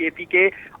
KPK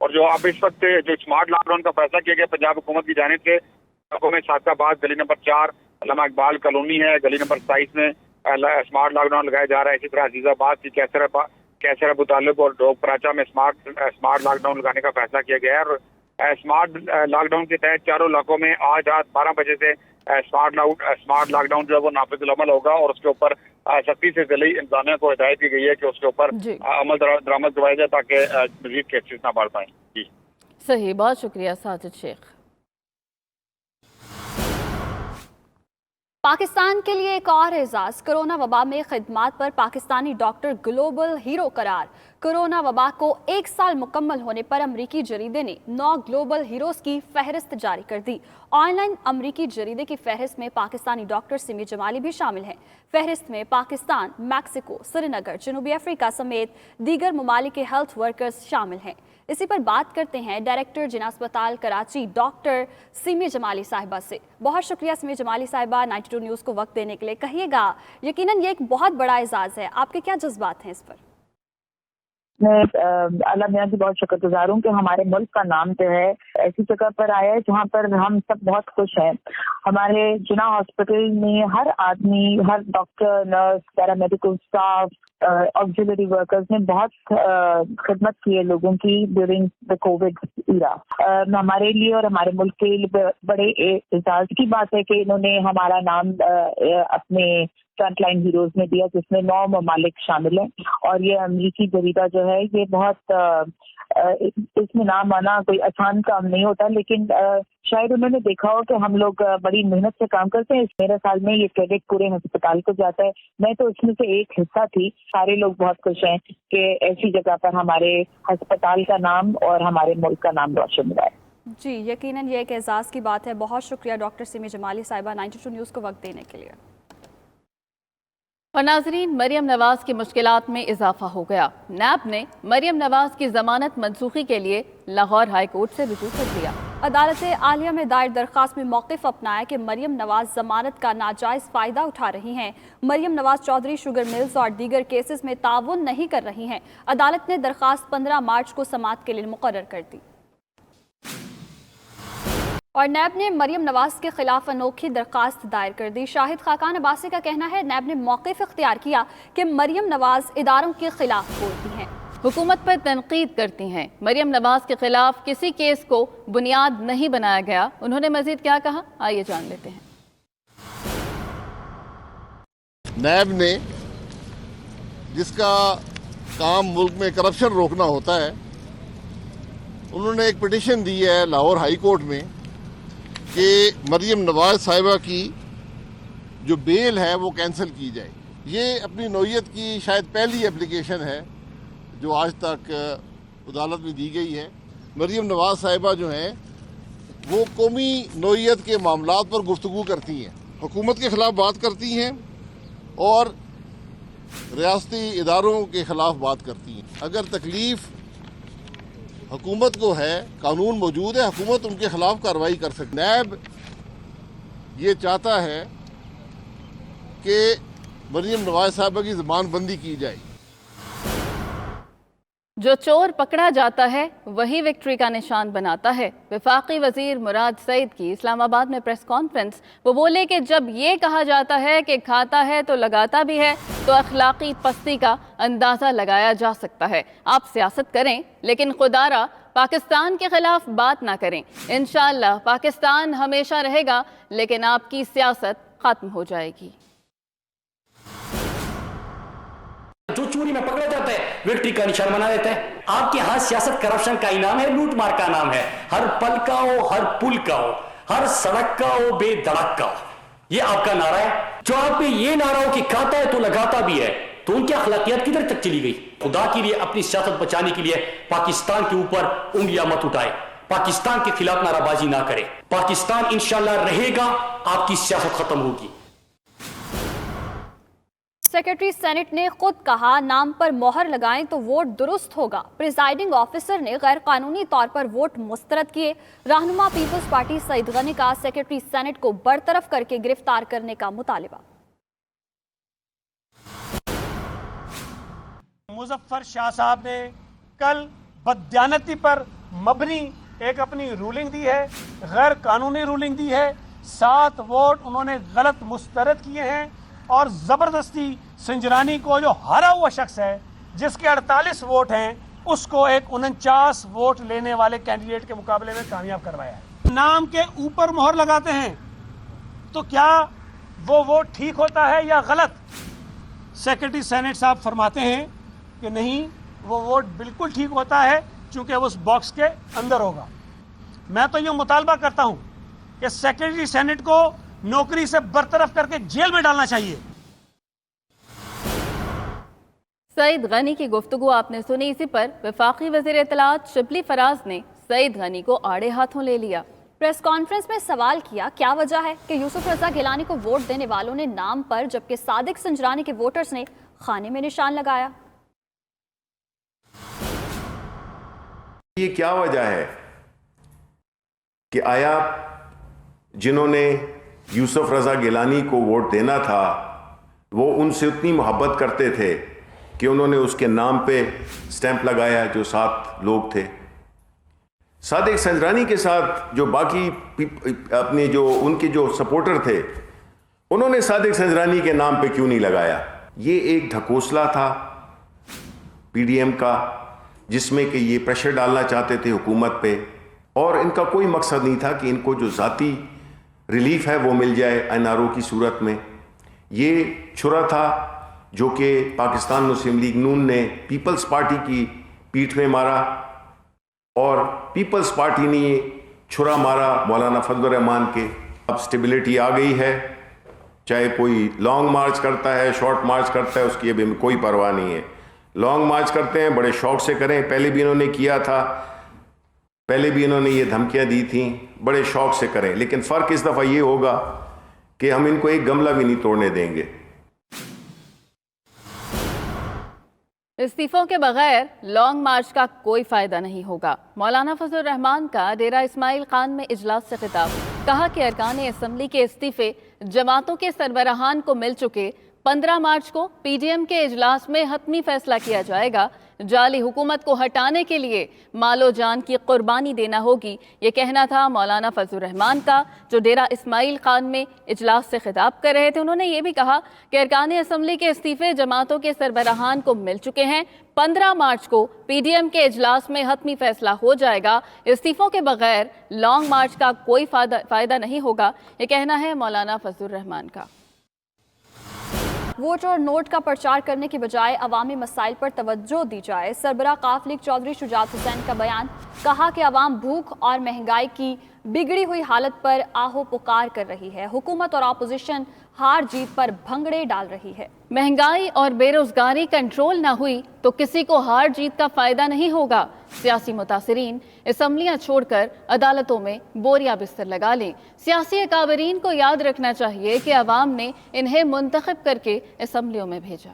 اور جو اب اس وقت جو اسمارٹ لاک ڈاؤن کا فیصلہ کیا گیا پنجاب حکومت کی جانب سے، علاقوں میں سادہ آباد گلی نمبر 4 علامہ اقبال کالونی ہے، گلی نمبر 27 میں اسمارٹ لاک ڈاؤن لگایا جا رہا ہے. اسی طرح عزیز آباد کی کیسر ابو طالب اور ڈوگ پراچا میں اسمارٹ لاک ڈاؤن لگانے کا فیصلہ کیا گیا ہے. اور اسمارٹ لاک ڈاؤن کے تحت چاروں علاقوں میں آج رات 12 بجے سے اسمارٹ لاک ڈاؤن جو ہے وہ نافذ العمل ہوگا، اور اس کے اوپر سختی سے ضلعی انتظامیہ کو ہدایت کی گئی ہے کہ اس کے اوپر عمل درآمد کروایا جائے تاکہ مزید کیسز نہ بڑھ پائیں. جی صحیح، بہت شکریہ ساجد شیخ. پاکستان کے لیے ایک اور اعزاز، کورونا وبا میں خدمات پر پاکستانی ڈاکٹر گلوبل ہیرو قرار. کورونا وبا کو 1 سال مکمل ہونے پر امریکی جریدے نے 9 گلوبل ہیروز کی فہرست جاری کر دی. آن لائن امریکی جریدے کی فہرست میں پاکستانی ڈاکٹر سیمی جمالی بھی شامل ہیں. فہرست میں پاکستان، میکسیکو، سری نگر، جنوبی افریقہ سمیت دیگر ممالک کے ہیلتھ ورکرز شامل ہیں. اسی پر بات کرتے ہیں ڈائریکٹر جنا اسپتال کراچی ڈاکٹر سیمی جمالی صاحبہ سے. بہت شکریہ سیمی جمالی صاحبہ 92 نیوز کو وقت دینے کے لیے. کہیے گا، یقیناً یہ ایک بہت بڑا اعزاز ہے، آپ کے کیا جذبات ہیں اس پر؟ میں اللہ میاں کی بہت شکر گزار ہوں کہ ہمارے ملک کا نام جو ہے ایسی جگہ پر آیا ہے جہاں پر ہم سب بہت خوش ہیں. ہمارے جنا ہاسپٹل میں ہر آدمی، ہر doctor, nurse, paramedical staff, auxiliary workers نے بہت خدمت کی ہے لوگوں کی ڈیورنگ دا کووڈ ایرا. ہمارے لیے اور ہمارے ملک کے لیے بڑے اعزاز کی بات ہے کہ انہوں نے ہمارا نام اپنے فرنٹ لائن ہیروز میں دیا، جس میں 9 ممالک شامل ہیں. اور یہ امریکی جریدہ جو ہے یہ بہت اس میں نام آنا کوئی آسان کام نہیں ہوتا، لیکن شاید انہوں نے دیکھا ہو کہ ہم لوگ بڑی محنت سے کام کرتے ہیں. میرے سال میں یہ کریڈٹ پورے ہسپتال کو جاتا ہے، میں تو اس میں سے ایک حصہ تھی. سارے لوگ بہت خوش ہیں کہ ایسی جگہ پر ہمارے ہسپتال کا نام اور ہمارے ملک کا نام روشن ہوا ہے. جی یقیناً یہ ایک اعزاز کی بات ہے. بہت شکریہ ڈاکٹر سیمی جمالی صاحبہ 92 نیوز کو وقت دینے کے لیے. اور ناظرین، مریم نواز کی مشکلات میں اضافہ ہو گیا. نیب نے مریم نواز کی ضمانت منسوخی کے لیے لاہور ہائی کورٹ سے رجوع کر دیا. عدالت عالیہ میں دائر درخواست میں موقف اپنایا کہ مریم نواز ضمانت کا ناجائز فائدہ اٹھا رہی ہیں. مریم نواز چودھری شوگر ملز اور دیگر کیسز میں تعاون نہیں کر رہی ہیں. عدالت نے درخواست 15 مارچ کو سماعت کے لیے مقرر کر دی. اور نیب نے مریم نواز کے خلاف انوکھی درخواست دائر کر دی. شاہد خاقان عباسی کا کہنا ہے نیب نے موقف اختیار کیا کہ مریم نواز اداروں کے خلاف بولتی ہیں، حکومت پر تنقید کرتی ہیں. مریم نواز کے خلاف کسی کیس کو بنیاد نہیں بنایا گیا. انہوں نے مزید کیا کہا، آئیے جان لیتے ہیں. نیب نے جس کا کام ملک میں کرپشن روکنا ہوتا ہے، انہوں نے ایک پٹیشن دی ہے لاہور ہائی کورٹ میں کہ مریم نواز صاحبہ کی جو بیل ہے وہ کینسل کی جائے. یہ اپنی نوعیت کی شاید پہلی اپلیکیشن ہے جو آج تک عدالت میں دی گئی ہے. مریم نواز صاحبہ جو ہیں وہ قومی نوعیت کے معاملات پر گفتگو کرتی ہیں، حکومت کے خلاف بات کرتی ہیں اور ریاستی اداروں کے خلاف بات کرتی ہیں. اگر تکلیف حکومت کو ہے، قانون موجود ہے، حکومت ان کے خلاف کارروائی کر سکتی. نیب یہ چاہتا ہے کہ مریم نواز صاحبہ کی زبان بندی کی جائے. جو چور پکڑا جاتا ہے وہی وکٹری کا نشان بناتا ہے. وفاقی وزیر مراد سعید کی اسلام آباد میں پریس کانفرنس. وہ بولے کہ جب یہ کہا جاتا ہے کہ کھاتا ہے تو لگاتا بھی ہے تو اخلاقی پستی کا اندازہ لگایا جا سکتا ہے. آپ سیاست کریں لیکن خدا را پاکستان کے خلاف بات نہ کریں. انشاءاللہ پاکستان ہمیشہ رہے گا لیکن آپ کی سیاست ختم ہو جائے گی. جو چوری میں پکڑا جاتا ہے وکٹری کا نشان بنا دیتا ہے. آپ کے ہاں سیاست کرپشن کا انعام ہے، لوٹ مار کا نام ہے. ہر پل کا ہو، ہر پل کا ہو، ہر سڑک کا ہو، بے دڑک کا ہو. یہ آپ کا نعرہ ہے. جو آپ پہ یہ نعرہ ہو کہ کھاتا ہے تو لگاتا بھی ہے، تو ان کی اخلاقیات کدھر تک چلی گئی؟ خدا کے لیے اپنی سیاست بچانے کے لیے پاکستان کے اوپر انگلیاں مت اٹھائے، پاکستان کے خلاف نعرہ بازی نہ کرے. پاکستان انشاءاللہ رہے گا، آپ کی سیاست ختم ہوگی. سیکرٹری سینٹ نے خود کہا نام پر مہر لگائیں تو ووٹ درست ہوگا. پریزائڈنگ آفیسر نے غیر قانونی طور پر ووٹ مسترد کیے. رہنما پیپلز پارٹی سعید غنی کا سیکرٹری سینٹ کو برطرف کر کے گرفتار کرنے کا مطالبہ. مظفر شاہ صاحب نے کل بددیانتی پر مبنی ایک اپنی رولنگ دی ہے، غیر قانونی رولنگ دی ہے، 7 ووٹ انہوں نے غلط مسترد کیے ہیں، اور زبردستی سنجرانی کو جو ہارا ہوا شخص ہے جس کے 48 ووٹ ہیں اس کو ایک 49 ووٹ لینے والے کینڈیڈیٹ کے مقابلے میں کامیاب کروایا ہے۔ نام کے اوپر مہر لگاتے ہیں تو کیا وہ ووٹ ٹھیک ہوتا ہے یا غلط؟ سیکرٹری سینٹ صاحب فرماتے ہیں کہ نہیں، وہ ووٹ بالکل ٹھیک ہوتا ہے چونکہ وہ اس باکس کے اندر ہوگا۔ میں تو یہ مطالبہ کرتا ہوں کہ سیکرٹری سینٹ کو نوکری سے برطرف کر کے جیل میں ڈالنا چاہیے۔ سعید غنی کی گفتگو آپ نے سنی، اسی پر وفاقی وزیر اطلاعات شبلی فراز نے سعید غنی کو آڑے ہاتھوں لے لیا۔ پریس کانفرنس میں سوال کیا کیا وجہ ہے کہ یوسف رضا گیلانی کو ووٹ دینے والوں نے نام پر جبکہ صادق سنجرانی کے ووٹرز نے خانے میں نشان لگایا۔ یہ کیا وجہ ہے کہ آیا جنہوں نے یوسف رضا گیلانی کو ووٹ دینا تھا وہ ان سے اتنی محبت کرتے تھے کہ انہوں نے اس کے نام پہ سٹیمپ لگایا جو 7 لوگ تھے؟ صادق سنجرانی کے ساتھ جو باقی اپنے جو ان کے جو سپورٹر تھے انہوں نے صادق سنجرانی کے نام پہ کیوں نہیں لگایا؟ یہ ایک ڈھکوسلا تھا پی ڈی ایم کا جس میں کہ یہ پریشر ڈالنا چاہتے تھے حکومت پہ، اور ان کا کوئی مقصد نہیں تھا کہ ان کو جو ذاتی ریلیف ہے وہ مل جائے این آر او کی صورت میں۔ یہ چھرا تھا جو کہ پاکستان مسلم لیگ نون نے پیپلز پارٹی کی پیٹھ میں مارا، اور پیپلز پارٹی نے یہ چھرا مارا مولانا فضل الرحمان کے۔ اب سٹیبلٹی آ گئی ہے، چاہے کوئی لانگ مارچ کرتا ہے شارٹ مارچ کرتا ہے اس کی ابھی کوئی پرواہ نہیں ہے۔ لانگ مارچ کرتے ہیں بڑے شوق سے کریں، پہلے بھی انہوں نے کیا تھا، پہلے بھی انہوں نے یہ دھمکیاں دی تھیں، بڑے شوق سے کریں، لیکن فرق اس دفعہ یہ ہوگا کہ ہم ان کو ایک گملہ بھی نہیں توڑنے دیں گے۔ استعفوں کے بغیر لانگ مارچ کا کوئی فائدہ نہیں ہوگا۔ مولانا فضل الرحمان کا ڈیرہ اسماعیل خان میں اجلاس سے خطاب، کہا کہ ارکان اسمبلی کے استعفے جماعتوں کے سربراہان کو مل چکے، 15 مارچ کو پی ڈی ایم کے اجلاس میں حتمی فیصلہ کیا جائے گا۔ جعلی حکومت کو ہٹانے کے لیے مال و جان کی قربانی دینا ہوگی، یہ کہنا تھا مولانا فضل الرحمان کا جو ڈیرہ اسماعیل خان میں اجلاس سے خطاب کر رہے تھے۔ انہوں نے یہ بھی کہا کہ ارکان اسمبلی کے استعفے جماعتوں کے سربراہان کو مل چکے ہیں، 15 مارچ کو پی ڈی ایم کے اجلاس میں حتمی فیصلہ ہو جائے گا۔ استعفوں کے بغیر لانگ مارچ کا کوئی فائدہ نہیں ہوگا، یہ کہنا ہے مولانا فضل الرحمان کا۔ ووٹ اور نوٹ کا پرچار کرنے کی بجائے عوامی مسائل پر توجہ دی جائے، سربراہ قاف لیگ چودھری شجاعت حسین کا بیان، کہا کہ عوام بھوک اور مہنگائی کی بگڑی ہوئی حالت پر آہو پکار کر رہی ہے، حکومت اور اپوزیشن ہار جیت پر بھنگڑے ڈال رہی ہے۔ مہنگائی اور بے روزگاری کنٹرول نہ ہوئی تو کسی کو ہار جیت کا فائدہ نہیں ہوگا۔ سیاسی متاثرین اسمبلیاں چھوڑ کر عدالتوں میں بوریا بستر لگا لیں۔ سیاسی اکابرین کو یاد رکھنا چاہیے کہ عوام نے انہیں منتخب کر کے اسمبلیوں میں بھیجا۔